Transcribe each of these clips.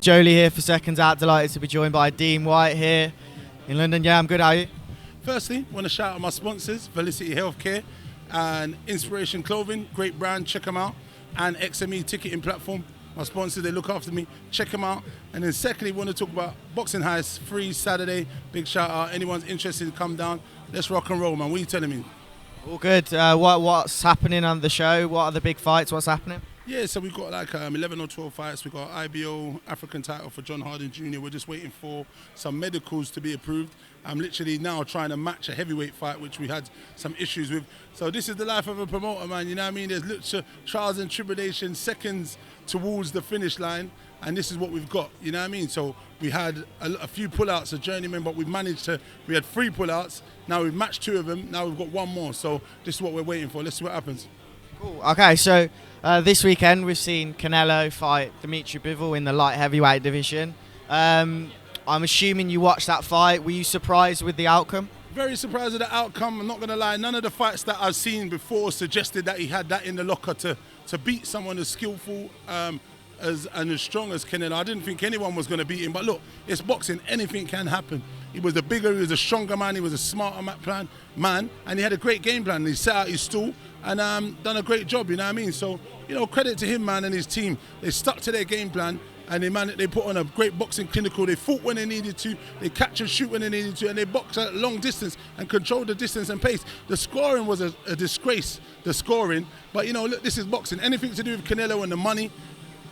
Joe Leigh here for SecondsOut. Delighted to be joined by Dean Whyte here in London. Yeah, I'm good. How are you? Firstly, I want to shout out my sponsors, Felicity Healthcare and Inspiration Clothing, great brand, check them out, and XME ticketing platform. My sponsors, they look after me, check them out. And then secondly, I want to talk about Boxing Heist, free Saturday, big shout out. Anyone's interested, come down. Let's rock and roll, man. What are you telling me? All good. What's happening on the show? What are the big fights? What's happening? Yeah, so we've got like 11 or 12 fights. We've got IBO, African title for John Harding Jr. We're just waiting for some medicals to be approved. I'm literally now trying to match a heavyweight fight, which we had some issues with. So this is the life of a promoter, man. You know what I mean? There's literally trials and tribulations, seconds towards the finish line, and this is what we've got. You know what I mean? So we had a few pullouts, a journeyman, but we had 3 pullouts. Now we've matched 2 of them. Now we've got 1 more. So this is what we're waiting for. Let's see what happens. Cool. Okay, so this weekend we've seen Canelo fight Dmitry Bivol in the light heavyweight division. I'm assuming you watched that fight. Were you surprised with the outcome? Very surprised with the outcome. I'm not going to lie. None of the fights that I've seen before suggested that he had that in the locker to beat someone as skillful and as strong as Canelo. I didn't think anyone was going to beat him. But look, it's boxing. Anything can happen. He was a bigger, he was a stronger man. He was a smarter man. And he had a great game plan. He set out his stall and done a great job, you know what I mean? So, you know, credit to him, man, and his team. They stuck to their game plan. And they put on a great boxing clinical. They fought when they needed to. They catch and shoot when they needed to. And they boxed at long distance and controlled the distance and pace. The scoring was a disgrace, the scoring. But, you know, look, this is boxing. Anything to do with Canelo and the money.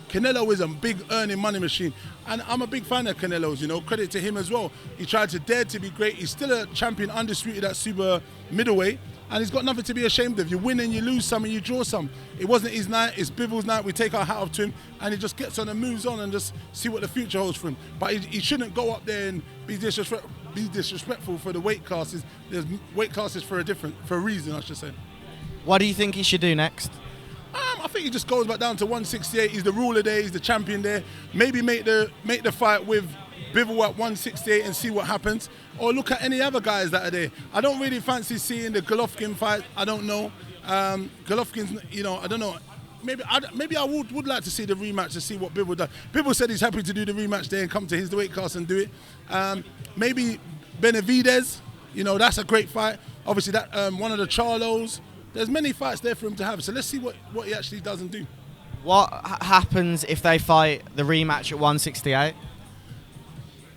Canelo is a big earning money machine. And I'm a big fan of Canelo's, you know. Credit to him as well. He tried to dare to be great. He's still a champion, undisputed at super middleweight. And he's got nothing to be ashamed of. You win and you lose some and you draw some. It wasn't his night, it's Bivol's night. We take our hat off to him and he just gets on and moves on and just see what the future holds for him. But he shouldn't go up there and be disrespectful for the weight classes. There's weight classes for a reason, I should say. What do you think he should do next? I think he just goes back down to 168. He's the ruler there, he's the champion there. Maybe make the fight with Bivol at 168 and see what happens. Or look at any other guys that are there. I don't really fancy seeing the Golovkin fight. I don't know. Golovkin's, you know, I don't know. Maybe I would like to see the rematch to see what Bivol does. Bivol said he's happy to do the rematch there and come to his weight class and do it. Maybe Benavidez, you know, that's a great fight. Obviously, that one of the Charlos. There's many fights there for him to have. So let's see what he actually does and do. What happens if they fight the rematch at 168?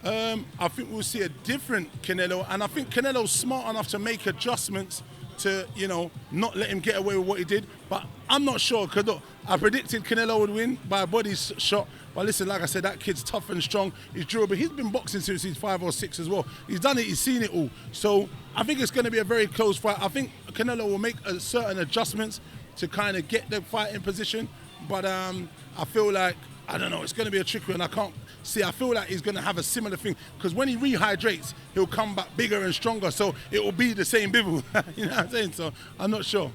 I think we'll see a different Canelo, and I think Canelo's smart enough to make adjustments to, you know, not let him get away with what he did. But I'm not sure, because look, I predicted Canelo would win by a body shot. But listen, like I said, that kid's tough and strong. He's durable. He's been boxing since he's 5 or 6 as well. He's done it. He's seen it all. So I think it's going to be a very close fight. I think Canelo will make certain adjustments to kind of get the fight in position. But I feel like, I don't know, it's going to be a tricky one. I can't see. I feel like he's going to have a similar thing, because when he rehydrates, he'll come back bigger and stronger. So it will be the same Bivol. You know what I'm saying? So I'm not sure.